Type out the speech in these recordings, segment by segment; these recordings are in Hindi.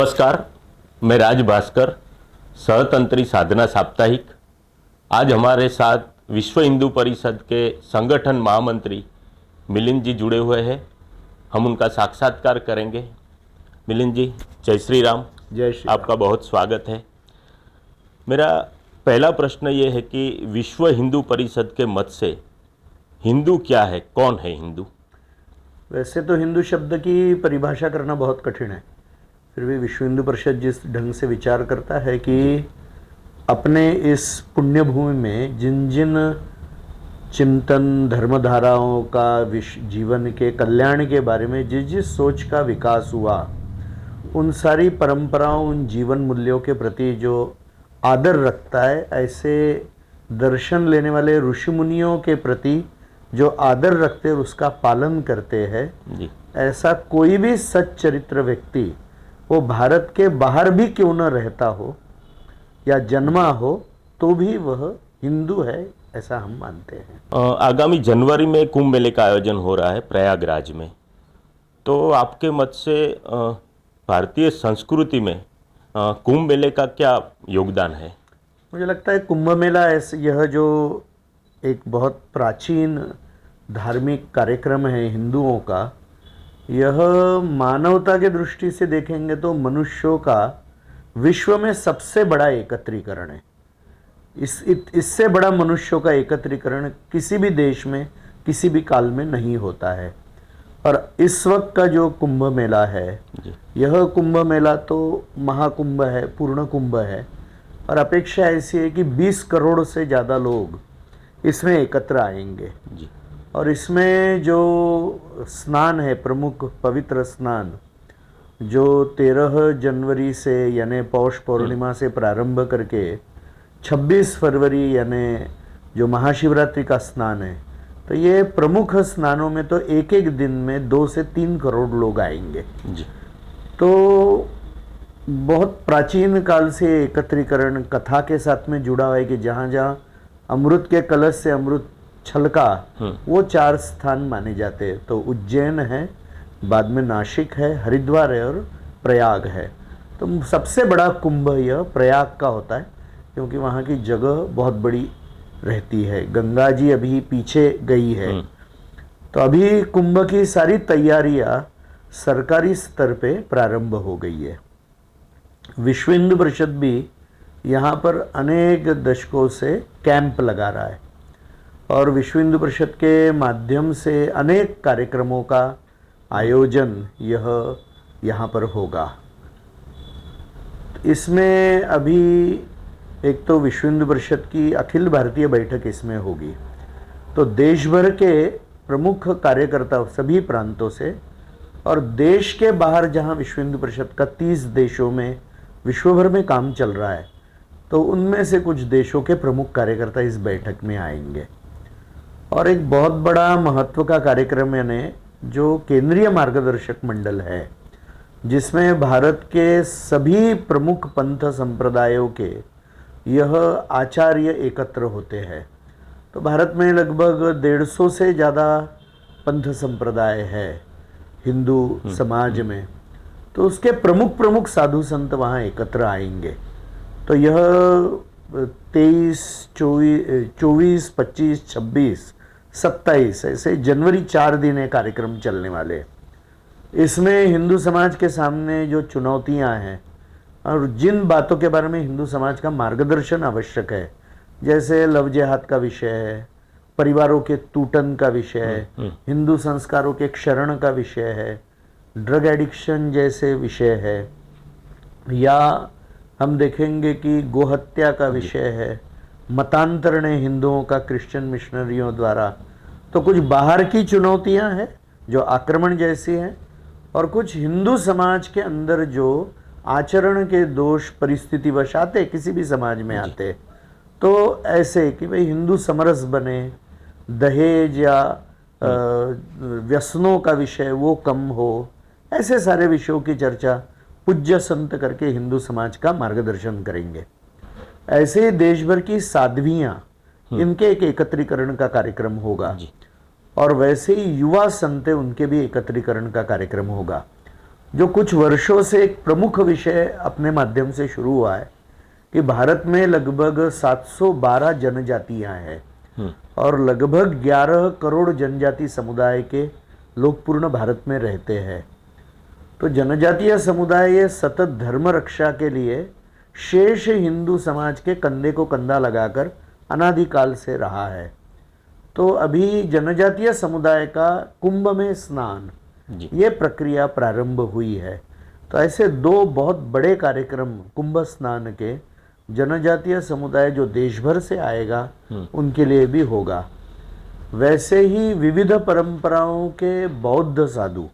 नमस्कार, मैं राज भास्कर, सहतंत्री साधना साप्ताहिक। आज हमारे साथ विश्व हिंदू परिषद के संगठन महामंत्री मिलिंद जी जुड़े हुए हैं। हम उनका साक्षात्कार करेंगे। मिलिंद जी, जय श्री राम। जय श्री राम। आपका बहुत स्वागत है। मेरा पहला प्रश्न ये है कि विश्व हिंदू परिषद के मत से हिंदू क्या है, कौन है हिंदू? वैसे तो हिंदू शब्द की परिभाषा करना बहुत कठिन है, फिर भी विश्व हिंदू परिषद जिस ढंग से विचार करता है कि अपने इस पुण्य भूमि में जिन जिन चिंतन धर्मधाराओं का जीवन के कल्याण के बारे में जिस जिस सोच का विकास हुआ, उन सारी परंपराओं, उन जीवन मूल्यों के प्रति जो आदर रखता है, ऐसे दर्शन लेने वाले ऋषि मुनियों के प्रति जो आदर रखते हैं, उसका पालन करते हैं, ऐसा कोई भी सच्चरित्र व्यक्ति, वो भारत के बाहर भी क्यों न रहता हो या जन्मा हो, तो भी वह हिंदू है, ऐसा हम मानते हैं। आगामी जनवरी में कुंभ मेले का आयोजन हो रहा है प्रयागराज में, तो आपके मत से भारतीय संस्कृति में कुंभ मेले का क्या योगदान है? मुझे लगता है कुंभ मेला यह जो एक बहुत प्राचीन धार्मिक कार्यक्रम है हिंदुओं का, यह मानवता के दृष्टि से देखेंगे तो मनुष्यों का विश्व में सबसे बड़ा एकत्रीकरण है। इससे बड़ा मनुष्यों का एकत्रीकरण किसी भी देश में किसी भी काल में नहीं होता है। और इस वक्त का जो कुंभ मेला है, यह कुंभ मेला तो महाकुंभ है, पूर्ण कुंभ है, और अपेक्षा ऐसी है कि 20 करोड़ से ज़्यादा लोग इसमें एकत्र आएंगे। और इसमें जो स्नान है, प्रमुख पवित्र स्नान, जो 13 जनवरी से यानी पौष पूर्णिमा से प्रारंभ करके 26 फरवरी यानी जो महाशिवरात्रि का स्नान है, तो ये प्रमुख स्नानों में तो एक एक दिन में 2 से 3 करोड़ लोग आएंगे जी। तो बहुत प्राचीन काल से एकत्रीकरण कथा के साथ में जुड़ा हुआ है कि जहाँ जहाँ अमृत के कलश से अमृत छलका, वो 4 स्थान माने जाते हैं। तो उज्जैन है, बाद में नासिक है, हरिद्वार है और प्रयाग है। तो सबसे बड़ा कुंभ यह प्रयाग का होता है, क्योंकि वहाँ की जगह बहुत बड़ी रहती है। गंगा जी अभी पीछे गई है, तो अभी कुंभ की सारी तैयारियाँ सरकारी स्तर पे प्रारंभ हो गई है। विश्व हिंदू परिषद भी यहाँ पर अनेक दशकों से कैंप लगा रहा है, और विश्व हिंदू परिषद के माध्यम से अनेक कार्यक्रमों का आयोजन यह यहाँ पर होगा। इसमें अभी एक तो विश्व हिंदू परिषद की अखिल भारतीय बैठक इसमें होगी, तो देश भर के प्रमुख कार्यकर्ता सभी प्रांतों से, और देश के बाहर जहाँ विश्व हिंदू परिषद का 30 देशों में विश्व भर में काम चल रहा है, तो उनमें से कुछ देशों के प्रमुख कार्यकर्ता इस बैठक में आएंगे। और एक बहुत बड़ा महत्व का कार्यक्रम यानी जो केंद्रीय मार्गदर्शक मंडल है, जिसमें भारत के सभी प्रमुख पंथ संप्रदायों के यह आचार्य एकत्र होते हैं। तो भारत में लगभग 150 से ज़्यादा पंथ संप्रदाय है हिंदू समाज में, तो उसके प्रमुख प्रमुख साधु संत वहाँ एकत्र आएंगे। तो यह 23, 24, 25, 26, 27 ऐसे जनवरी 4 दिन ये कार्यक्रम चलने वाले। इसमें हिंदू समाज के सामने जो चुनौतियां हैं और जिन बातों के बारे में हिंदू समाज का मार्गदर्शन आवश्यक है, जैसे लव जिहाद का विषय है, परिवारों के टूटन का विषय है, हिंदू संस्कारों के क्षरण का विषय है, ड्रग एडिक्शन जैसे विषय है, या हम देखेंगे कि गोहत्या का विषय है, मतांतरण हिंदुओं का क्रिश्चियन मिशनरियों द्वारा। तो कुछ बाहर की चुनौतियां हैं जो आक्रमण जैसी हैं, और कुछ हिंदू समाज के अंदर जो आचरण के दोष परिस्थितिवश आते, किसी भी समाज में आते, तो ऐसे कि भाई हिंदू समरस बने, दहेज या व्यसनों का विषय वो कम हो, ऐसे सारे विषयों की चर्चा पूज्य संत करके हिंदू समाज का मार्गदर्शन करेंगे। ऐसे देश भर की साध्वियां, इनके एक एकत्रीकरण का कार्यक्रम होगा, और वैसे ही युवा संत उनके भी एकत्रीकरण का कार्यक्रम होगा। जो कुछ वर्षों से एक प्रमुख विषय अपने माध्यम से शुरू हुआ है कि भारत में लगभग 712 जनजातियां हैं और लगभग 11 करोड़ जनजाति समुदाय के लोग पूर्ण भारत में रहते हैं। तो जनजातीय समुदाय ये सतत धर्म रक्षा के लिए शेष हिंदू समाज के कंधे को कंधा लगाकर अनादिकाल से रहा है। तो अभी जनजातीय समुदाय का कुंभ में स्नान ये प्रक्रिया प्रारंभ हुई है। तो ऐसे दो बहुत बड़े कार्यक्रम कुंभ स्नान के जनजातीय समुदाय जो देश भर से आएगा उनके लिए भी होगा। वैसे ही विविध परंपराओं के बौद्ध साधु,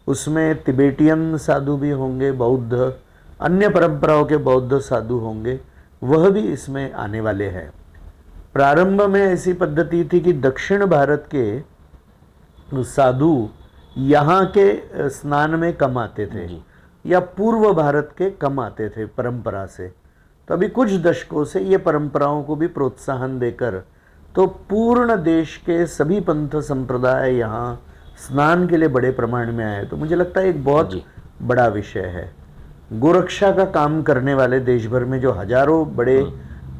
उसमें तिबेटियन साधु भी होंगे, बौद्ध अन्य परंपराओं के बौद्ध साधु होंगे, वह भी इसमें आने वाले हैं। प्रारंभ में ऐसी पद्धति थी कि दक्षिण भारत के साधु यहाँ के स्नान में कम आते थे या पूर्व भारत के कम आते थे परंपरा से। तो अभी कुछ दशकों से ये परंपराओं को भी प्रोत्साहन देकर तो पूर्ण देश के सभी पंथ संप्रदाय यहाँ स्नान के लिए बड़े प्रमाण में आए। तो मुझे लगता है एक बहुत बड़ा विषय है। गोरक्षा का काम करने वाले देश भर में जो हजारों बड़े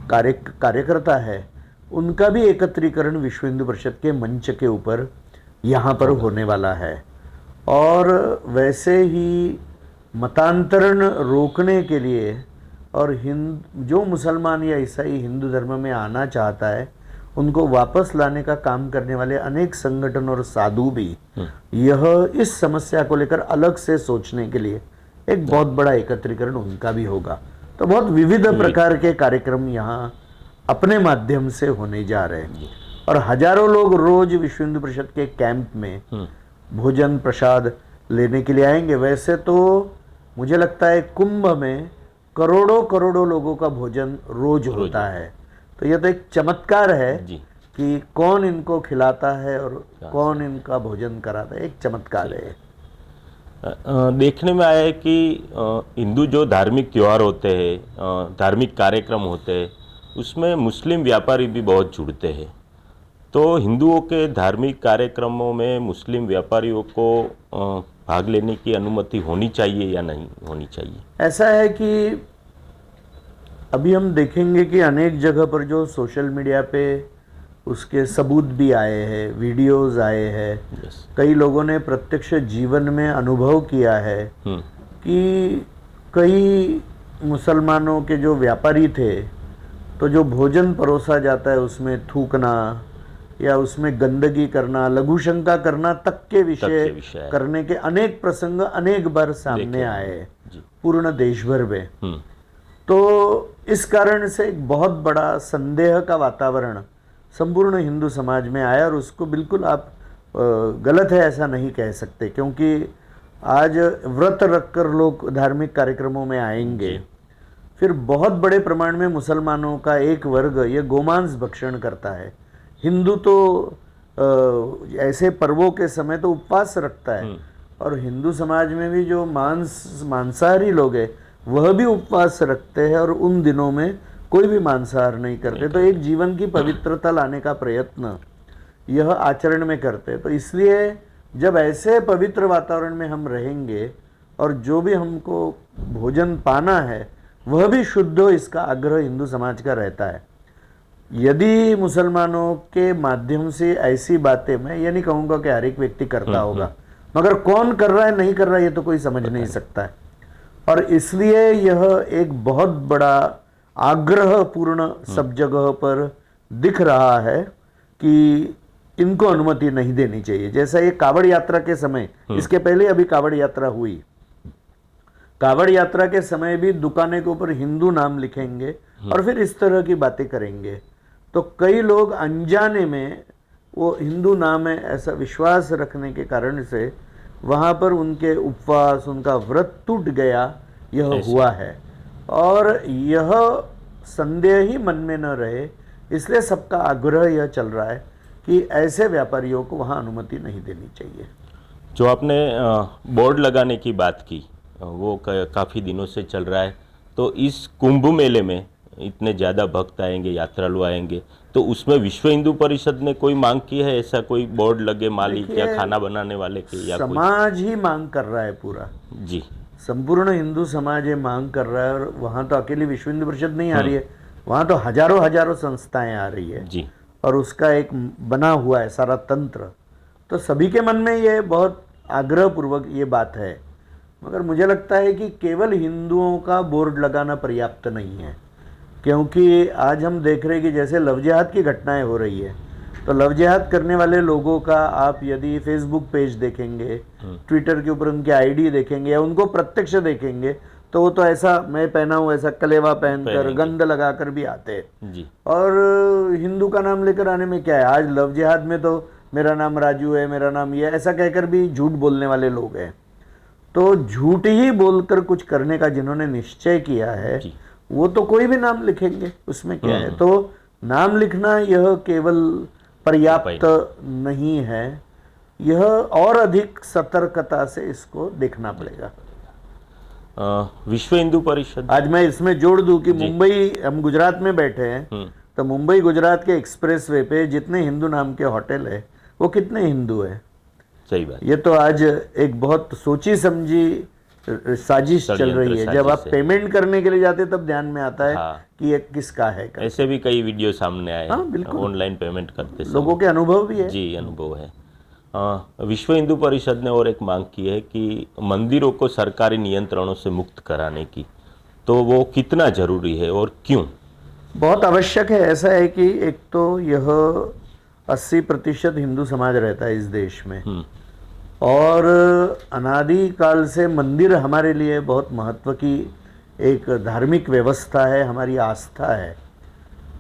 कार्यकर्ता है, उनका भी एकत्रीकरण विश्व हिंदू परिषद के मंच के ऊपर यहाँ पर होने वाला है। और वैसे ही मतांतरण रोकने के लिए और जो मुसलमान या ईसाई हिंदू धर्म में आना चाहता है उनको वापस लाने का काम करने वाले अनेक संगठन और साधु भी यह इस समस्या को लेकर अलग से सोचने के लिए एक बहुत बड़ा एकत्रीकरण उनका भी होगा। तो बहुत विविध प्रकार के कार्यक्रम यहाँ अपने माध्यम से होने जा रहे हैं और हजारों लोग रोज विश्व हिंदू परिषद के कैंप में भोजन प्रसाद लेने के लिए आएंगे। वैसे तो मुझे लगता है कुंभ में करोड़ों करोड़ों लोगों का भोजन रोज होता है। तो यह तो एक चमत्कार है कि कौन इनको खिलाता है और कौन इनका भोजन कराता है, एक चमत्कार है। देखने में आया है कि हिंदू जो धार्मिक त्यौहार होते हैं, धार्मिक कार्यक्रम होते हैं, उसमें मुस्लिम व्यापारी भी बहुत जुड़ते हैं। तो हिंदुओं के धार्मिक कार्यक्रमों में मुस्लिम व्यापारियों को भाग लेने की अनुमति होनी चाहिए या नहीं होनी चाहिए? ऐसा है कि अभी हम देखेंगे कि अनेक जगह पर जो सोशल मीडिया पे उसके सबूत भी आए हैं, वीडियोस आए हैं, कई लोगों ने प्रत्यक्ष जीवन में अनुभव किया है कि कई मुसलमानों के जो व्यापारी थे तो जो भोजन परोसा जाता है उसमें थूकना या उसमें गंदगी करना, लघुशंका करना तक के विषय करने के अनेक प्रसंग अनेक बार सामने आए पूर्ण देश भर में। तो इस कारण से एक बहुत बड़ा संदेह का वातावरण संपूर्ण हिंदू समाज में आया और उसको बिल्कुल आप गलत है ऐसा नहीं कह सकते, क्योंकि आज व्रत रखकर लोग धार्मिक कार्यक्रमों में आएंगे। फिर बहुत बड़े प्रमाण में मुसलमानों का एक वर्ग ये गोमांस भक्षण करता है। हिंदू तो ऐसे पर्वों के समय तो उपवास रखता है और हिंदू समाज में भी जो मांसाहारी लोग हैं वह भी उपवास रखते हैं और उन दिनों में कोई भी मांसाहार नहीं करते। तो एक जीवन की पवित्रता लाने का प्रयत्न यह आचरण में करते हैं। तो इसलिए जब ऐसे पवित्र वातावरण में हम रहेंगे और जो भी हमको भोजन पाना है वह भी शुद्ध हो, इसका आग्रह हिंदू समाज का रहता है। यदि मुसलमानों के माध्यम से ऐसी बातें, मैं ये नहीं कहूँगा कि हर एक व्यक्ति करता होगा, मगर कौन कर रहा है नहीं कर रहा है ये तो कोई समझ नहीं सकता है। और इसलिए यह एक बहुत बड़ा आग्रह पूर्ण सब जगह पर दिख रहा है कि इनको अनुमति नहीं देनी चाहिए। जैसा ये कावड़ यात्रा के समय, इसके पहले अभी कावड़ यात्रा हुई, कावड़ यात्रा के समय भी दुकानें के ऊपर हिंदू नाम लिखेंगे और फिर इस तरह की बातें करेंगे। तो कई लोग अनजाने में वो हिंदू नाम है ऐसा विश्वास रखने के कारण से वहाँ पर उनके उपवास, उनका व्रत टूट गया, यह हुआ है। और यह संदेह ही मन में न रहे, इसलिए सबका आग्रह यह चल रहा है कि ऐसे व्यापारियों को वहाँ अनुमति नहीं देनी चाहिए। जो आपने बोर्ड लगाने की बात की वो काफ़ी दिनों से चल रहा है, तो इस कुंभ मेले में इतने ज़्यादा भक्त आएंगे, यात्रालु आएंगे, तो उसमें विश्व हिंदू परिषद ने कोई मांग की है? ऐसा कोई बोर्ड लगे मालिक या देखिए, खाना बनाने वाले के या कोई? समाज ही मांग कर रहा है पूरा, जी संपूर्ण हिंदू समाज ये मांग कर रहा है। और वहाँ तो अकेली विश्व हिंदू परिषद नहीं आ रही है, वहाँ तो हजारों हजारों संस्थाएं आ रही है जी और उसका एक बना हुआ है सारा तंत्र। तो सभी के मन में ये बहुत आग्रहपूर्वक ये बात है, मगर मुझे लगता है कि केवल हिंदुओं का बोर्ड लगाना पर्याप्त नहीं है। क्योंकि आज हम देख रहे हैं कि जैसे लव जिहाद की घटनाएं हो रही है, तो लव जिहाद करने वाले लोगों का आप यदि फेसबुक पेज देखेंगे, ट्विटर के ऊपर उनकी आईडी देखेंगे या उनको प्रत्यक्ष देखेंगे, तो वो तो ऐसा मैं पहना हूँ ऐसा कलेवा पहनकर गंद लगाकर भी आते हैं। जी और हिंदू का नाम लेकर आने में क्या है? आज लव जिहाद में तो मेरा नाम राजू है, मेरा नाम ये, ऐसा कहकर भी झूठ बोलने वाले लोग हैं। तो झूठ ही बोलकर कुछ करने का जिन्होंने निश्चय किया है, वो तो कोई भी नाम लिखेंगे, उसमें क्या है? तो नाम लिखना यह केवल पर्याप्त नहीं है, यह और अधिक सतर्कता से इसको देखना पड़ेगा। विश्व हिंदू परिषद, आज मैं इसमें जोड़ दूं कि मुंबई, हम गुजरात में बैठे हैं, तो मुंबई गुजरात के एक्सप्रेसवे पे जितने हिंदू नाम के होटल है, वो कितने हिंदू है? सही बात। ये तो आज एक बहुत सोची समझी साजिश चल रही है। जब आप पेमेंट करने के लिए जाते तब ध्यान में आता है कि ये किसका है। ऐसे भी कई वीडियो सामने आए हाँ, बिल्कुल। ऑनलाइन पेमेंट करते समय। लोगों के अनुभव भी है। जी, अनुभव है। विश्व हिंदू परिषद ने और एक मांग की है कि मंदिरों को सरकारी नियंत्रणों से मुक्त कराने की, तो वो कितना जरूरी है और क्यों? बहुत आवश्यक है। ऐसा है कि एक तो यह 80% हिंदू समाज रहता है इस देश में, और अनादि काल से मंदिर हमारे लिए बहुत महत्व की एक धार्मिक व्यवस्था है, हमारी आस्था है।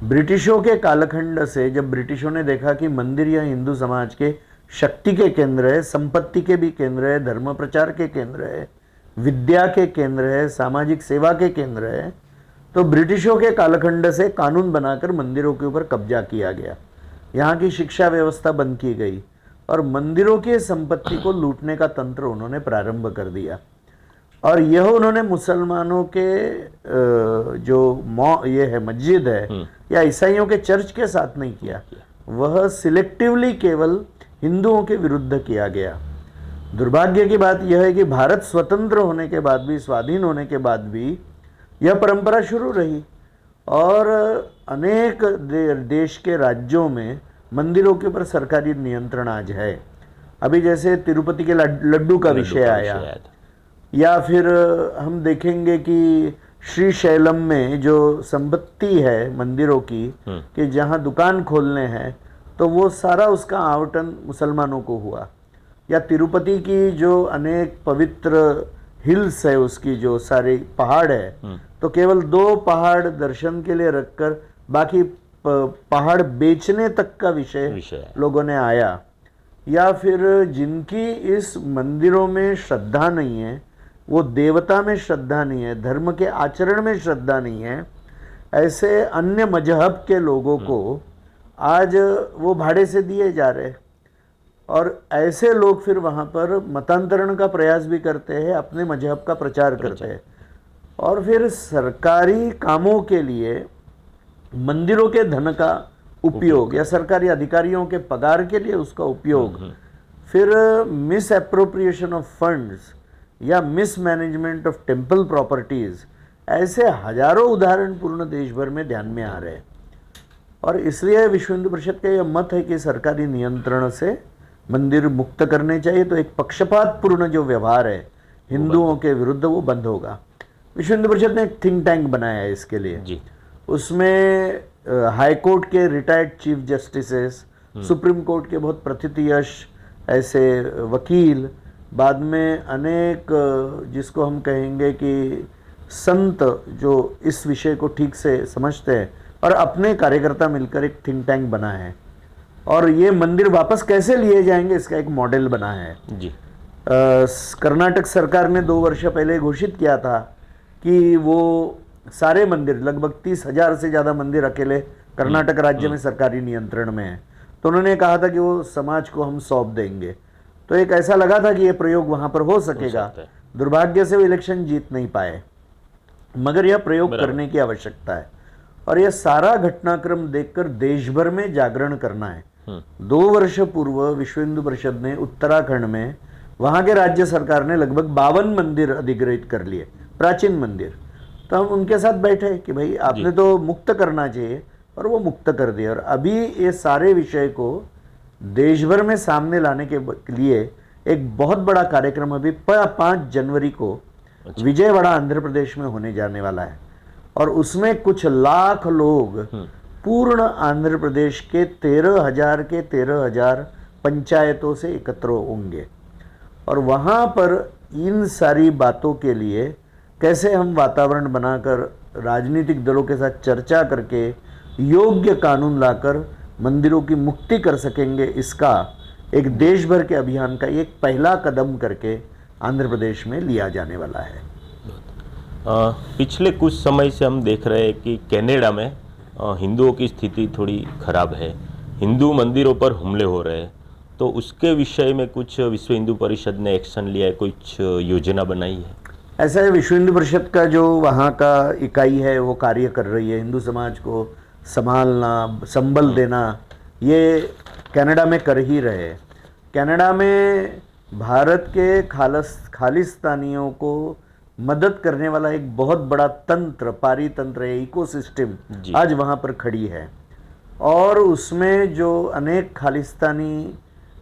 ब्रिटिशों के कालखंड से जब ब्रिटिशों ने देखा कि मंदिर यह हिंदू समाज के शक्ति के केंद्र है, संपत्ति के भी केंद्र है, धर्म प्रचार के केंद्र है, विद्या के केंद्र है, सामाजिक सेवा के केंद्र है, तो ब्रिटिशों के कालखंड से कानून बनाकर मंदिरों के ऊपर कब्जा किया गया। यहाँ की शिक्षा व्यवस्था बंद की गई और मंदिरों की संपत्ति को लूटने का तंत्र उन्होंने प्रारंभ कर दिया। और यह उन्होंने मुसलमानों के जो ये है मस्जिद है या ईसाइयों के चर्च के साथ नहीं किया, वह सिलेक्टिवली केवल हिंदुओं के विरुद्ध किया गया। दुर्भाग्य की बात यह है कि भारत स्वतंत्र होने के बाद भी, स्वाधीन होने के बाद भी यह परंपरा शुरू रही और अनेक देश के राज्यों में मंदिरों के ऊपर सरकारी नियंत्रण आज है। अभी जैसे तिरुपति के लड्डू का विषय आया, या फिर हम देखेंगे कि श्री शैलम में जो संपत्ति है मंदिरों की, कि जहाँ दुकान खोलने हैं तो वो सारा उसका आवंटन मुसलमानों को हुआ। या तिरुपति की जो अनेक पवित्र हिल्स है, उसकी जो सारे पहाड़ है, तो केवल 2 पहाड़ दर्शन के लिए रखकर बाकी पहाड़ बेचने तक का विषय लोगों ने आया। या फिर जिनकी इस मंदिरों में श्रद्धा नहीं है, वो देवता में श्रद्धा नहीं है, धर्म के आचरण में श्रद्धा नहीं है, ऐसे अन्य मजहब के लोगों को आज वो भाड़े से दिए जा रहे हैं। और ऐसे लोग फिर वहाँ पर मतांतरण का प्रयास भी करते हैं, अपने मजहब का प्रचार करते हैं, और फिर सरकारी कामों के लिए मंदिरों के धन का उपयोग या सरकारी अधिकारियों के पगार के लिए उसका उपयोग, फिर मिस एप्रोप्रिएशन ऑफ फंड्स या miss management of temple properties, ऐसे हजारों उदाहरण पूर्ण देश भर में ध्यान में आ रहे हैं। और इसलिए विश्व हिंदू परिषद का यह मत है कि सरकारी नियंत्रण से मंदिर मुक्त करने चाहिए, तो एक पक्षपात पूर्ण जो व्यवहार है हिंदुओं के विरुद्ध वो बंद होगा। विश्व हिंदू परिषद ने एक थिंक टैंक बनाया है इसके लिए जी। उसमें हाई कोर्ट के retired chief justices, supreme court के बहुत प्रथितयश ऐसे वकील, बाद में अनेक जिसको हम कहेंगे कि संत जो इस विषय को ठीक से समझते हैं, और अपने कार्यकर्ता मिलकर एक थिंक टैंक बना है। और ये मंदिर वापस कैसे लिए जाएंगे इसका एक मॉडल बना है जी। कर्नाटक सरकार ने 2 वर्ष पहले घोषित किया था कि वो सारे मंदिर, लगभग 30,000 से ज़्यादा मंदिर अकेले कर्नाटक राज्य में सरकारी नियंत्रण में है, तो उन्होंने कहा था कि वो समाज को हम सौंप देंगे। तो एक ऐसा लगा था कि ये प्रयोग वहाँ पर हो सकेगा। दुर्भाग्य से वो इलेक्शन जीत नहीं पाए, मगर यह प्रयोग करने की आवश्यकता है। और यह सारा घटनाक्रम देखकर देश भर में जागरण करना है। 2 वर्ष पूर्व विश्व हिंदू परिषद ने उत्तराखंड में वहां के राज्य सरकार ने लगभग 52 मंदिर अधिग्रहित कर लिए, प्राचीन मंदिर। तो हम उनके साथ बैठे कि भाई आपने तो मुक्त करना चाहिए, और वो मुक्त कर दिया। और अभी ये सारे विषय को देश भर में सामने लाने के लिए एक बहुत बड़ा कार्यक्रम अभी 5 जनवरी को विजयवाड़ा आंध्र प्रदेश में होने जाने वाला है, और उसमें कुछ लाख लोग पूर्ण आंध्र प्रदेश के 13,000 पंचायतों से एकत्र होंगे। और वहाँ पर इन सारी बातों के लिए कैसे हम वातावरण बनाकर राजनीतिक दलों के साथ चर्चा करके योग्य कानून लाकर मंदिरों की मुक्ति कर सकेंगे, इसका एक देश भर के अभियान का एक पहला कदम करके आंध्र प्रदेश में लिया जाने वाला है। पिछले कुछ समय से हम देख रहे हैं कि कनाडा में हिंदुओं की स्थिति थोड़ी खराब है, हिंदू मंदिरों पर हमले हो रहे हैं, तो उसके विषय में कुछ विश्व हिंदू परिषद ने एक्शन लिया है, कुछ योजना बनाई है? ऐसा है, विश्व हिंदू परिषद का जो वहाँ का इकाई है वो कार्य कर रही है, हिंदू समाज को संभालना, संबल देना, ये कनाडा में कर ही रहे। कनाडा में भारत के खालिस्तानियों को मदद करने वाला एक बहुत बड़ा तंत्र, पारितंत्र, इकोसिस्टम आज वहाँ पर खड़ी है। और उसमें जो अनेक खालिस्तानी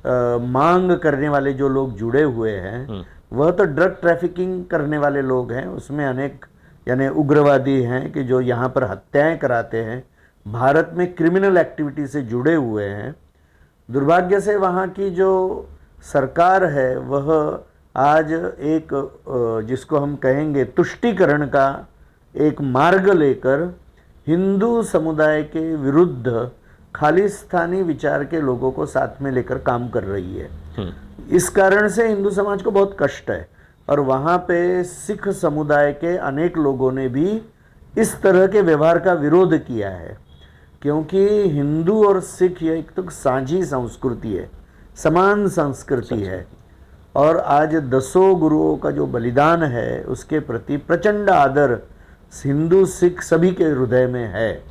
मांग करने वाले जो लोग जुड़े हुए हैं, वह तो ड्रग ट्रैफिकिंग करने वाले लोग हैं, उसमें अनेक यानी उग्रवादी हैं कि जो यहाँ पर हत्याएं कराते हैं, भारत में क्रिमिनल एक्टिविटी से जुड़े हुए हैं। दुर्भाग्य से वहाँ की जो सरकार है वह आज एक जिसको हम कहेंगे तुष्टीकरण का एक मार्ग लेकर हिंदू समुदाय के विरुद्ध खालिस्तानी विचार के लोगों को साथ में लेकर काम कर रही है। इस कारण से हिंदू समाज को बहुत कष्ट है, और वहाँ पे सिख समुदाय के अनेक लोगों ने भी इस तरह के व्यवहार का विरोध किया है, क्योंकि हिंदू और सिख ये एक तो साझी संस्कृति है, समान संस्कृति है, और आज 10 गुरुओं का जो बलिदान है उसके प्रति प्रचंड आदर हिंदू सिख सभी के हृदय में है।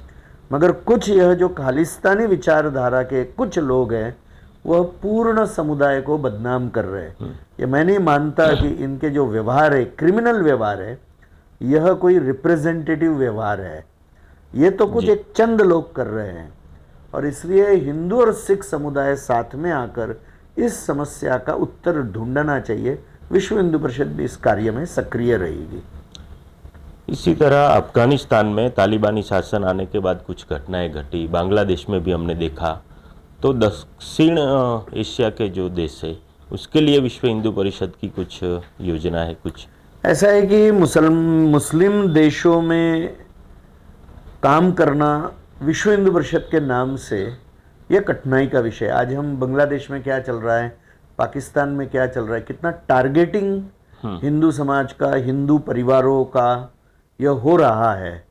मगर कुछ यह जो खालिस्तानी विचारधारा के कुछ लोग हैं वह पूर्ण समुदाय को बदनाम कर रहे हैं। ये मैं नहीं मानता कि इनके जो व्यवहार है, क्रिमिनल व्यवहार है, यह कोई रिप्रेजेंटेटिव व्यवहार है, ये तो कुछ एक चंद लोग कर रहे हैं। और इसलिए हिंदू और सिख समुदाय साथ में आकर इस समस्या का उत्तर ढूंढना चाहिए। विश्व हिंदू परिषद भी इस कार्य में सक्रिय रहेगी। इसी तरह अफगानिस्तान में तालिबानी शासन आने के बाद कुछ घटनाएं घटी, बांग्लादेश में भी हमने देखा, तो दक्षिण एशिया के जो देश है उसके लिए विश्व हिंदू परिषद की कुछ योजना है? कुछ ऐसा है कि मुस्लिम देशों में काम करना विश्व हिंदू परिषद के नाम से यह कठिनाई का विषय। आज हम बांग्लादेश में क्या चल रहा है, पाकिस्तान में क्या चल रहा है, कितना टारगेटिंग हिंदू समाज का, हिंदू परिवारों का यह हो रहा है।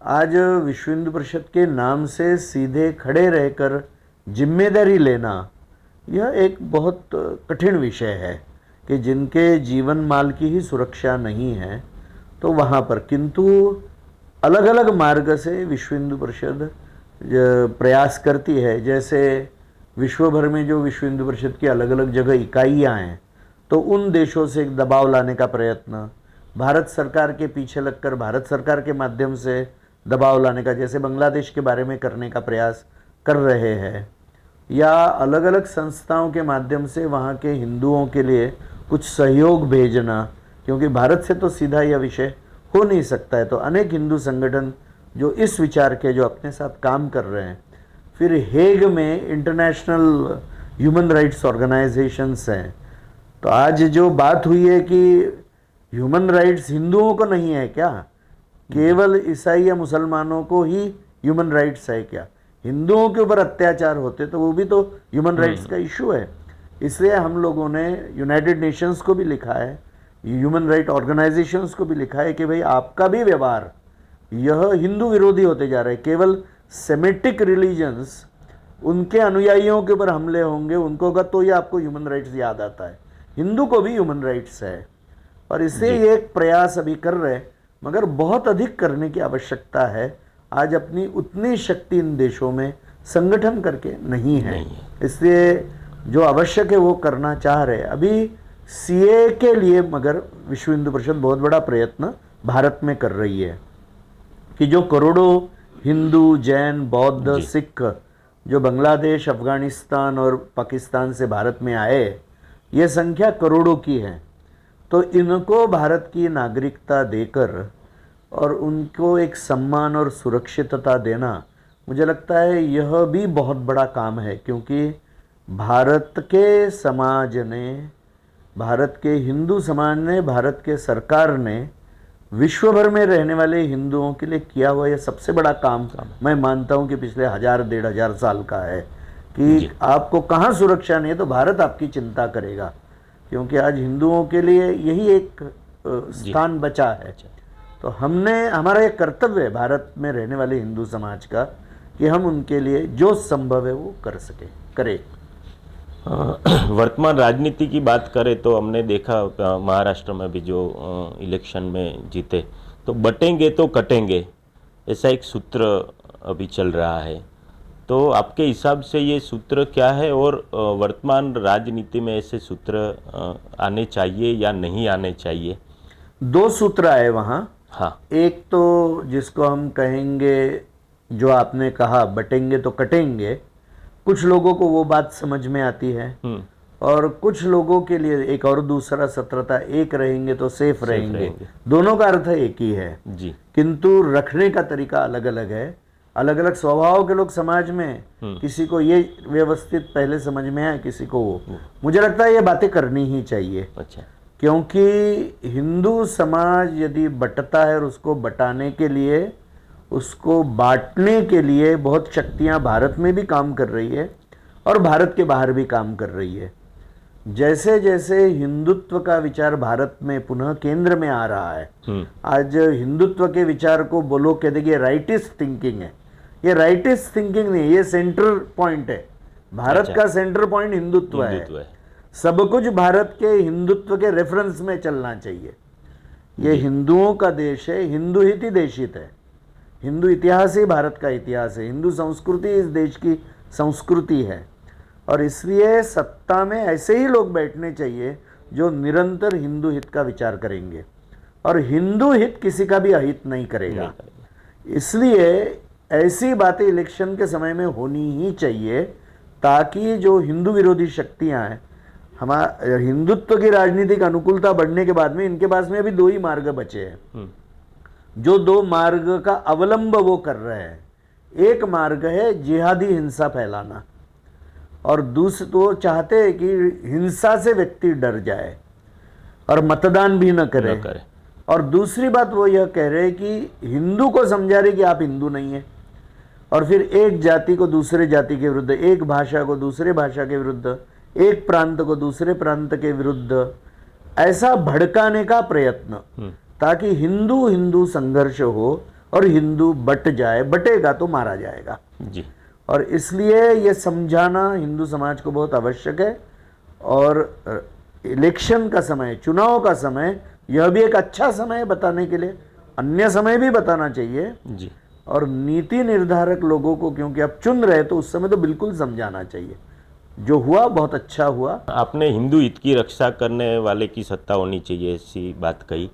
आज विश्व हिंदू परिषद के नाम से सीधे खड़े रहकर जिम्मेदारी लेना यह एक बहुत कठिन विषय है कि जिनके जीवन माल की ही सुरक्षा नहीं है, तो वहाँ पर किंतु अलग अलग मार्ग से विश्व हिंदू परिषद प्रयास करती है। जैसे विश्व भर में जो विश्व हिंदू परिषद की अलग अलग जगह इकाइयाँ हैं, तो उन देशों से एक दबाव लाने का प्रयत्न, भारत सरकार के पीछे लगकर भारत सरकार के माध्यम से दबाव लाने का, जैसे बांग्लादेश के बारे में करने का प्रयास कर रहे हैं, या अलग अलग संस्थाओं के माध्यम से वहाँ के हिंदुओं के लिए कुछ सहयोग भेजना, क्योंकि भारत से तो सीधा यह विषय हो नहीं सकता है। तो अनेक हिंदू संगठन जो इस विचार के जो अपने साथ काम कर रहे हैं। फिर हेग में इंटरनेशनल ह्यूमन राइट्स ऑर्गेनाइजेशंस हैं। तो आज जो बात हुई है कि ह्यूमन राइट्स हिंदुओं को नहीं है क्या, केवल ईसाई या मुसलमानों को ही ह्यूमन राइट्स है क्या? हिंदुओं के ऊपर अत्याचार होते तो वो भी तो ह्यूमन राइट्स का इशू है। इसलिए हम लोगों ने यूनाइटेड नेशंस को भी लिखा है, ह्यूमन राइट ऑर्गेनाइजेशंस को भी लिखा है कि भाई आपका भी व्यवहार यह हिंदू विरोधी होते जा रहे हैं। केवल सेमेटिक रिलीजन्स, उनके अनुयायियों के ऊपर हमले होंगे, उनको होगा तो ये आपको ह्यूमन राइट्स याद आता है। हिंदू को भी ह्यूमन राइट्स है, और इससे ये एक प्रयास अभी कर रहे हैं, मगर बहुत अधिक करने की आवश्यकता है। आज अपनी उतनी शक्ति इन देशों में संगठन करके नहीं है। नहीं है। इसलिए जो आवश्यक है वो करना चाह रहे हैं। अभी सीए के लिए मगर विश्व हिंदू परिषद बहुत बड़ा प्रयत्न भारत में कर रही है कि जो करोड़ों हिंदू, जैन, बौद्ध, जी। सिख जो बांग्लादेश, अफगानिस्तान और पाकिस्तान से भारत में आए, ये संख्या करोड़ों की है। तो इनको भारत की नागरिकता देकर और उनको एक सम्मान और सुरक्षितता देना, मुझे लगता है यह भी बहुत बड़ा काम है, क्योंकि भारत के समाज ने, भारत के हिंदू समाज ने, भारत के सरकार ने विश्व भर में रहने वाले हिंदुओं के लिए किया हुआ यह सबसे बड़ा काम मैं मानता हूं कि पिछले 1000-1500 साल का है कि आपको कहाँ सुरक्षा नहीं है तो भारत आपकी चिंता करेगा, क्योंकि आज हिंदुओं के लिए यही एक स्थान बचा है। तो हमारा एक कर्तव्य है भारत में रहने वाले हिंदू समाज का कि हम उनके लिए जो संभव है वो करें। वर्तमान राजनीति की बात करें तो हमने देखा महाराष्ट्र में भी जो इलेक्शन में जीते, तो बटेंगे तो कटेंगे, ऐसा एक सूत्र अभी चल रहा है। तो आपके हिसाब से ये सूत्र क्या है और वर्तमान राजनीति में ऐसे सूत्र आने चाहिए या नहीं आने चाहिए? 2 सूत्र आए वहाँ। हाँ। एक तो जिसको हम कहेंगे, जो आपने कहा बटेंगे तो कटेंगे, कुछ लोगों को वो बात समझ में आती है और कुछ लोगों के लिए एक और दूसरा सत्र था, एक रहेंगे तो सेफ रहेंगे। दोनों का अर्थ एक ही है जी, किंतु रखने का तरीका अलग अलग है। अलग अलग स्वभाव के लोग समाज में, किसी को ये व्यवस्थित पहले समझ में आए, किसी को वो। मुझे लगता है ये बातें करनी ही चाहिए। अच्छा। क्योंकि हिंदू समाज यदि बंटता है और उसको बटाने के लिए, उसको बांटने के लिए बहुत शक्तियां भारत में भी काम कर रही है और भारत के बाहर भी काम कर रही है। जैसे जैसे हिंदुत्व का विचार भारत में पुनः केंद्र में आ रहा है, आज हिंदुत्व के विचार को बोलो कह देंगे राइटिस्ट थिंकिंग है। ये राइटिस्ट थिंकिंग नहीं, ये सेंटर पॉइंट है। भारत का सेंटर पॉइंट हिंदुत्व है। सब कुछ भारत के हिंदुत्व के रेफरेंस में चलना चाहिए। ये हिंदुओं का देश है, हिंदू हित ही देशित है। हिंदू इतिहास ही भारत का इतिहास है, हिंदू संस्कृति इस देश की संस्कृति है। और इसलिए सत्ता में ऐसे ही लोग बैठने चाहिए जो निरंतर हिंदू हित का विचार करेंगे, और हिंदू हित किसी का भी अहित नहीं करेगा। इसलिए ऐसी बातें इलेक्शन के समय में होनी ही चाहिए, ताकि जो हिंदू विरोधी शक्तियां हैं, हमारा हिंदुत्व की राजनीतिक अनुकूलता बढ़ने के बाद में इनके पास में अभी 2 ही मार्ग बचे हैं। जो 2 मार्ग का अवलंब वो कर रहे हैं, एक मार्ग है जिहादी हिंसा फैलाना, और दूसरा तो चाहते हैं कि हिंसा से व्यक्ति डर जाए और मतदान भी न करे। और दूसरी बात वो यह कह रहे हैं कि हिंदू को समझा रहे कि आप हिंदू नहीं है, और फिर एक जाति को दूसरे जाति के विरुद्ध, एक भाषा को दूसरे भाषा के विरुद्ध, एक प्रांत को दूसरे प्रांत के विरुद्ध ऐसा भड़काने का प्रयत्न, ताकि हिंदू हिंदू संघर्ष हो और हिंदू बट जाए। बटेगा तो मारा जाएगा जी। और इसलिए ये समझाना हिंदू समाज को बहुत आवश्यक है। और इलेक्शन का समय, चुनाव का समय, यह भी एक अच्छा समय है बताने के लिए। अन्य समय भी बताना चाहिए जी। और नीति निर्धारक लोगों को, क्योंकि अब चुन रहे तो उस समय तो बिल्कुल समझाना चाहिए। जो हुआ बहुत अच्छा हुआ। आपने हिंदू हित की रक्षा करने वाले की सत्ता होनी चाहिए ऐसी बात कही।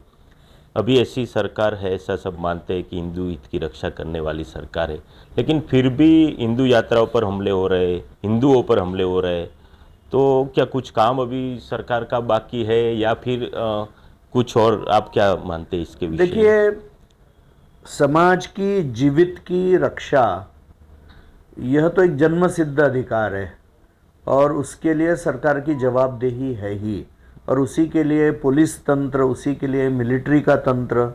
अभी ऐसी सरकार है, ऐसा सब मानते हैं कि हिंदू हित की रक्षा करने वाली सरकार है, लेकिन फिर भी हिंदू यात्राओं पर हमले हो रहे, हिंदुओं पर हमले हो रहे। तो क्या कुछ काम अभी सरकार का बाकी है या फिर कुछ और? आप क्या मानते हैं इसके विषय? देखिए, समाज की जीवित की रक्षा यह तो एक जन्मसिद्ध अधिकार है और उसके लिए सरकार की जवाबदेही है ही, और उसी के लिए पुलिस तंत्र, उसी के लिए मिलिट्री का तंत्र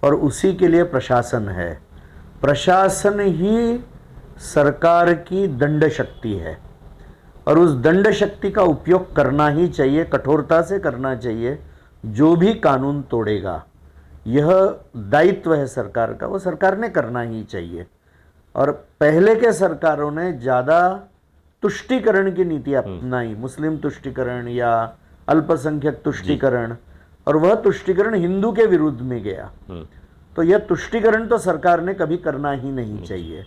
और उसी के लिए प्रशासन है। प्रशासन ही सरकार की दंड शक्ति है और उस दंड शक्ति का उपयोग करना ही चाहिए, कठोरता से करना चाहिए। जो भी कानून तोड़ेगा, यह दायित्व है सरकार का, वो सरकार ने करना ही चाहिए। और पहले के सरकारों ने ज़्यादा तुष्टीकरण की नीति अपनाई, मुस्लिम तुष्टीकरण या अल्पसंख्यक तुष्टीकरण, और वह तुष्टीकरण हिंदू के विरुद्ध में गया। तो यह तुष्टीकरण तो सरकार ने कभी करना ही नहीं चाहिए।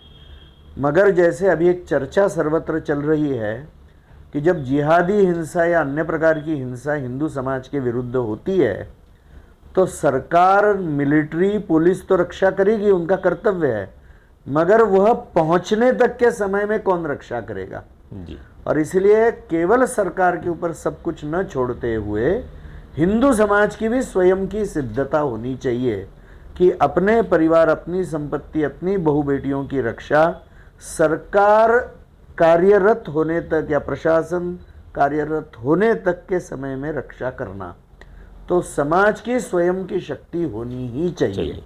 मगर जैसे अभी एक चर्चा सर्वत्र चल रही है कि जब जिहादी हिंसा या अन्य प्रकार की हिंसा हिंदू समाज के विरुद्ध होती है तो सरकार, मिलिट्री, पुलिस तो रक्षा करेगी, उनका कर्तव्य है, मगर वह पहुंचने तक के समय में कौन रक्षा करेगा। जी। और इसलिए केवल सरकार के ऊपर सब कुछ न छोड़ते हुए हिंदू समाज की भी स्वयं की सिद्धता होनी चाहिए कि अपने परिवार, अपनी संपत्ति, अपनी बहू बेटियों की रक्षा सरकार कार्यरत होने तक या प्रशासन कार्यरत होने तक के समय में रक्षा करना, तो समाज की स्वयं की शक्ति होनी ही चाहिए।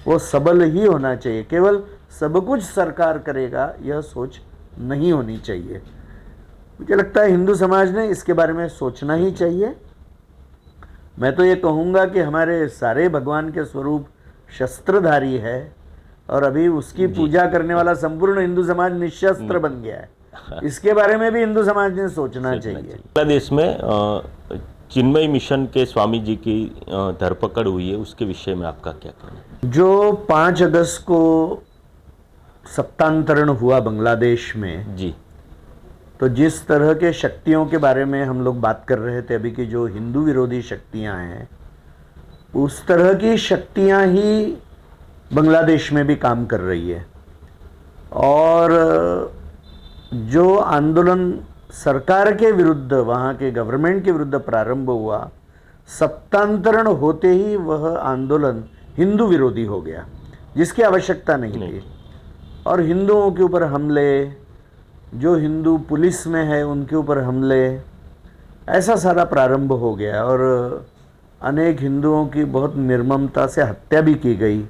वो सबल ही होना चाहिए। केवल सब कुछ सरकार करेगा यह सोच नहीं होनी चाहिए। मुझे लगता है हिंदू समाज ने इसके बारे में सोचना ही चाहिए। मैं तो ये कहूँगा कि हमारे सारे भगवान के स्वरूप शस्त्रधारी है और अभी उसकी पूजा करने वाला संपूर्ण हिंदू समाज निशस्त्र बन गया है। इसके बारे में भी हिंदू समाज ने सोचना चाहिए। बांग्लादेश में चिन्मय मिशन के स्वामी जी की धरपकड़ हुई है, उसके विषय में आपका क्या कहना है? जो 5 अगस्त को सत्तांतरण हुआ बांग्लादेश में जी, तो जिस तरह के शक्तियों के बारे में हम लोग बात कर रहे थे अभी की, जो हिंदू विरोधी शक्तियां हैं, उस तरह की शक्तियां ही बांग्लादेश में भी काम कर रही है। और जो आंदोलन सरकार के विरुद्ध, वहाँ के गवर्नमेंट के विरुद्ध प्रारंभ हुआ, सत्तांतरण होते ही वह आंदोलन हिंदू विरोधी हो गया, जिसकी आवश्यकता नहीं थी। और हिंदुओं के ऊपर हमले, जो हिंदू पुलिस में है उनके ऊपर हमले, ऐसा सारा प्रारंभ हो गया और अनेक हिंदुओं की बहुत निर्ममता से हत्या भी की गई,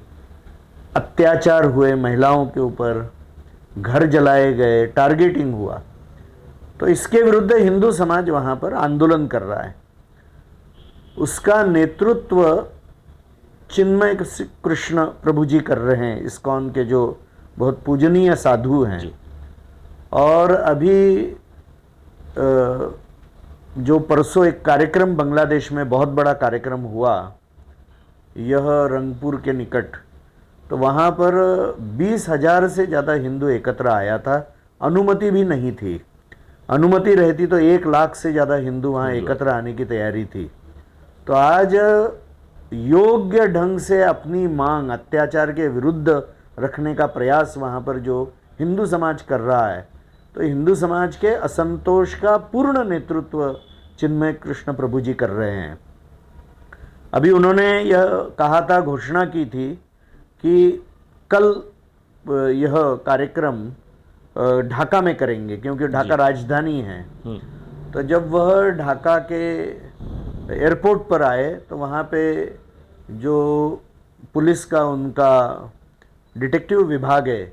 अत्याचार हुए महिलाओं के ऊपर, घर जलाए गए, टारगेटिंग हुआ। तो इसके विरुद्ध हिंदू समाज वहाँ पर आंदोलन कर रहा है। उसका नेतृत्व चिन्मय कृष्ण प्रभु जी कर रहे हैं, इस्कॉन के जो बहुत पूजनीय साधु हैं। और अभी जो परसों एक कार्यक्रम बांग्लादेश में बहुत बड़ा कार्यक्रम हुआ, यह रंगपुर के निकट, तो वहाँ पर 20,000 से ज़्यादा हिंदू एकत्र आया था। अनुमति भी नहीं थी, अनुमति रहती तो 1 लाख से ज़्यादा हिंदू वहाँ एकत्र आने की तैयारी थी। तो आज योग्य ढंग से अपनी मांग अत्याचार के विरुद्ध रखने का प्रयास वहाँ पर जो हिंदू समाज कर रहा है, तो हिंदू समाज के असंतोष का पूर्ण नेतृत्व चिन्मय कृष्ण प्रभु जी कर रहे हैं। अभी उन्होंने यह कहा था, घोषणा की थी कि कल यह कार्यक्रम ढाका में करेंगे, क्योंकि ढाका राजधानी है। तो जब वह ढाका के एयरपोर्ट पर आए तो वहाँ पे जो पुलिस का उनका डिटेक्टिव विभाग है,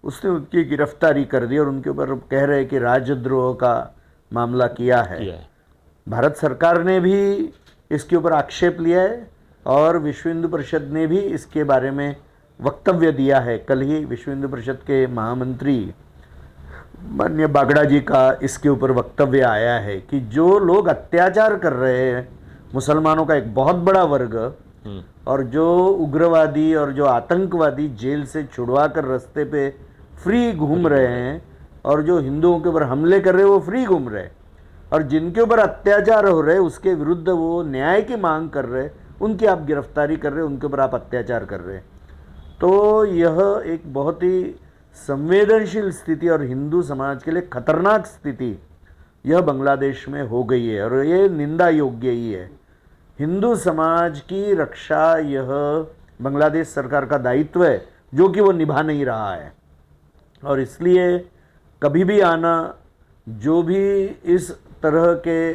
उसने उनकी गिरफ्तारी कर दी और उनके ऊपर कह रहे कि राजद्रोह का मामला किया है। भारत सरकार ने भी इसके ऊपर आक्षेप लिया है और विश्व हिंदू परिषद ने भी इसके बारे में वक्तव्य दिया है। कल ही विश्व हिंदू परिषद के महामंत्री माननीय बागड़ा जी का इसके ऊपर वक्तव्य आया है कि जो लोग अत्याचार कर रहे हैं, मुसलमानों का एक बहुत बड़ा वर्ग, और जो उग्रवादी और जो आतंकवादी जेल से छुड़वा कर रास्ते पे फ्री घूम रहे हैं, और जो हिंदुओं के ऊपर हमले कर रहे हैं वो फ्री घूम रहे हैं, और जिनके ऊपर अत्याचार हो रहे हैं उसके विरुद्ध वो न्याय की मांग कर रहे हैं, उनकी आप गिरफ्तारी कर रहे हैं, उनके ऊपर आप अत्याचार कर रहे हैं। तो यह एक बहुत ही संवेदनशील स्थिति और हिंदू समाज के लिए खतरनाक स्थिति यह बांग्लादेश में हो गई है, और ये निंदा योग्य ही है। हिंदू समाज की रक्षा यह बांग्लादेश सरकार का दायित्व है, जो कि वो निभा नहीं रहा है। और इसलिए कभी भी आना, जो भी इस तरह के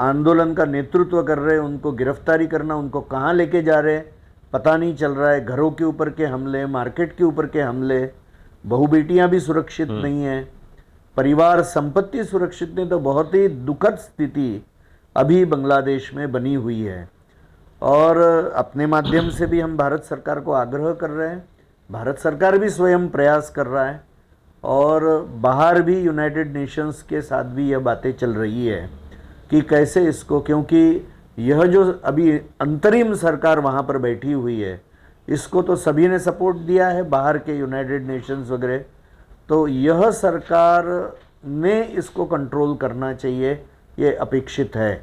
आंदोलन का नेतृत्व कर रहे हैं, उनको गिरफ्तारी करना, उनको कहाँ लेके जा रहे हैं पता नहीं चल रहा है। घरों के ऊपर के हमले, मार्केट के ऊपर के हमले, बहू बेटियां भी सुरक्षित नहीं है, परिवार संपत्ति सुरक्षित नहीं। तो बहुत ही दुखद स्थिति अभी बांग्लादेश में बनी हुई है। और अपने माध्यम से भी हम भारत सरकार को आग्रह कर रहे हैं, भारत सरकार भी स्वयं प्रयास कर रहा है, और बाहर भी यूनाइटेड नेशंस के साथ भी यह बातें चल रही है कि कैसे इसको, क्योंकि यह जो अभी अंतरिम सरकार वहाँ पर बैठी हुई है, इसको तो सभी ने सपोर्ट दिया है, बाहर के यूनाइटेड नेशंस वगैरह। तो यह सरकार ने इसको कंट्रोल करना चाहिए, ये अपेक्षित है।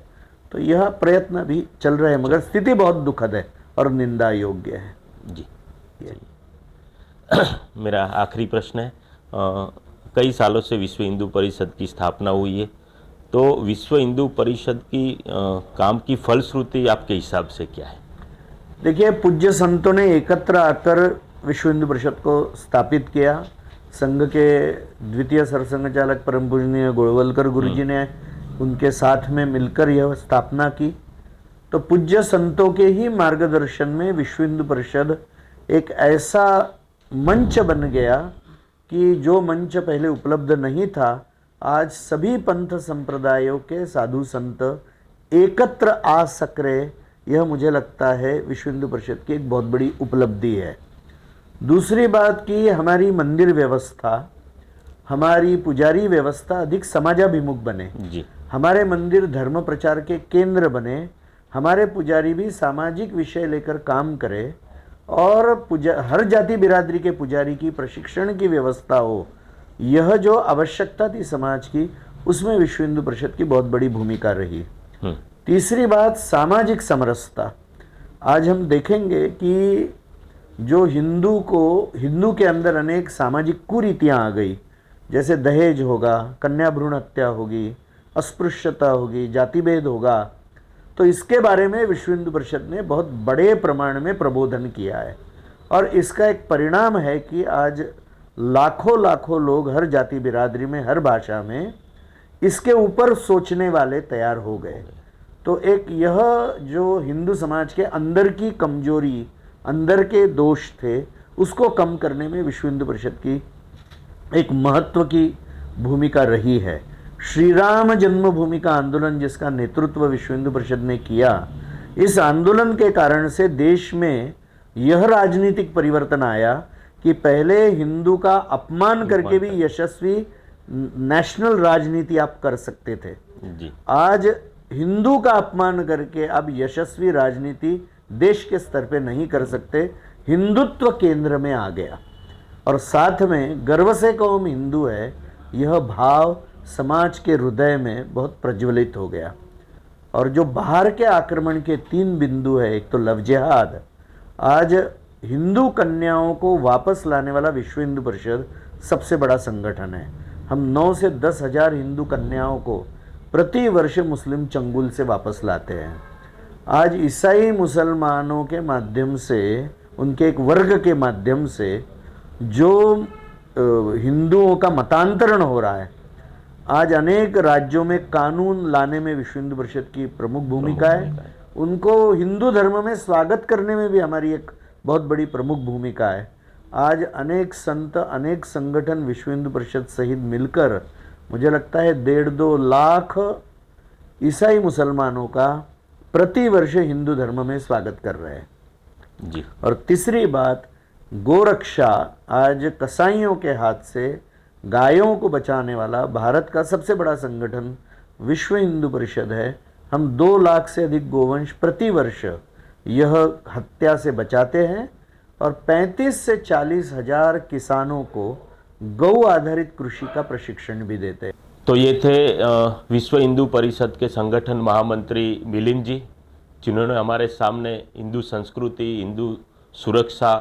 तो यह प्रयत्न भी चल रहे हैं, मगर स्थिति बहुत दुखद है और निंदा योग्य है। जी। मेरा आखिरी प्रश्न है, कई सालों से विश्व हिंदू परिषद की स्थापना हुई है, तो विश्व हिंदू परिषद की काम की फलश्रुति आपके हिसाब से क्या है? देखिए, पूज्य संतों ने एकत्र आकर विश्व हिंदू परिषद को स्थापित किया। संघ के द्वितीय सरसंघचालक परम पूजनीय गोळवलकर गुरु जी ने उनके साथ में मिलकर यह स्थापना की। तो पूज्य संतों के ही मार्गदर्शन में विश्व हिंदू परिषद एक ऐसा मंच बन गया कि जो मंच पहले उपलब्ध नहीं था। आज सभी पंथ संप्रदायों के साधु संत एकत्र आ सक रहे, यह मुझे लगता है विश्व हिंदू परिषद की एक बहुत बड़ी उपलब्धि है। दूसरी बात कि हमारी मंदिर व्यवस्था, हमारी पुजारी व्यवस्था अधिक समाजाभिमुख बने। जी। हमारे मंदिर धर्म प्रचार के केंद्र बने, हमारे पुजारी भी सामाजिक विषय लेकर काम करें और हर जाति बिरादरी के पुजारी की प्रशिक्षण की व्यवस्था हो। यह जो आवश्यकता थी समाज की, उसमें विश्व हिंदू परिषद की बहुत बड़ी भूमिका रही। तीसरी बात, सामाजिक समरसता। आज हम देखेंगे कि जो हिंदू के अंदर अनेक सामाजिक कुरीतियां आ गई, जैसे दहेज होगा, कन्या भ्रूण हत्या होगी, अस्पृश्यता होगी, जाति भेद होगा। तो इसके बारे में विश्व हिंदू परिषद ने बहुत बड़े प्रमाण में प्रबोधन किया है और इसका एक परिणाम है कि आज लाखों लोग हर जाति बिरादरी में, हर भाषा में इसके ऊपर सोचने वाले तैयार हो गए। तो एक यह जो हिंदू समाज के अंदर की कमजोरी, अंदर के दोष थे, उसको कम करने में विश्व हिंदू परिषद की एक महत्व की भूमिका रही है। श्री राम जन्मभूमि का आंदोलन जिसका नेतृत्व विश्व हिंदू परिषद ने किया, इस आंदोलन के कारण से देश में यह राजनीतिक परिवर्तन आया कि पहले हिंदू का अपमान करके भी यशस्वी नेशनल राजनीति आप कर सकते थे। जी। आज हिंदू का अपमान करके अब यशस्वी राजनीति देश के स्तर पे नहीं कर सकते, हिंदुत्व केंद्र में आ गया। और साथ में गर्व से कहो हम हिंदू है, यह भाव समाज के हृदय में बहुत प्रज्वलित हो गया। और जो बाहर के आक्रमण के 3 बिंदु है, एक तो लव जिहाद, आज हिंदू कन्याओं को वापस लाने वाला विश्व हिंदू परिषद सबसे बड़ा संगठन है। हम 9 से 10 हजार हिंदू कन्याओं को प्रति वर्ष मुस्लिम चंगुल से वापस लाते हैं। आज ईसाई मुसलमानों के माध्यम से, उनके एक वर्ग के माध्यम से जो हिंदुओं का मतांतरण हो रहा है, आज अनेक राज्यों में कानून लाने में विश्व हिंदू परिषद की प्रमुख भूमिका है। उनको हिंदू धर्म में स्वागत करने में भी हमारी एक बहुत बड़ी प्रमुख भूमिका है। आज अनेक संत, अनेक संगठन विश्व हिंदू परिषद सहित मिलकर मुझे लगता है 1.5-2 लाख ईसाई मुसलमानों का प्रति वर्ष हिंदू धर्म में स्वागत कर रहे हैं। जी। और तीसरी बात, गोरक्षा, आज कसाईयों के हाथ से गायों को बचाने वाला भारत का सबसे बड़ा संगठन विश्व हिंदू परिषद है। हम 2 लाख से अधिक गोवंश प्रति वर्ष यह हत्या से बचाते हैं और 35 से 40 हजार किसानों को गौ आधारित कृषि का प्रशिक्षण भी देते हैं। तो ये थे विश्व हिंदू परिषद के संगठन महामंत्री मिलिंद जी, जिन्होंने हमारे सामने हिंदू संस्कृति, हिंदू सुरक्षा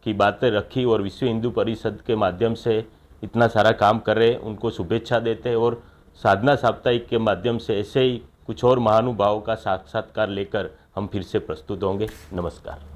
की बातें रखी और विश्व हिंदू परिषद के माध्यम से इतना सारा काम कर रहे हैं। उनको शुभेच्छा देते हैं और साधना साप्ताहिक के माध्यम से ऐसे ही कुछ और महानुभावों का साक्षात्कार लेकर हम फिर से प्रस्तुत होंगे। नमस्कार।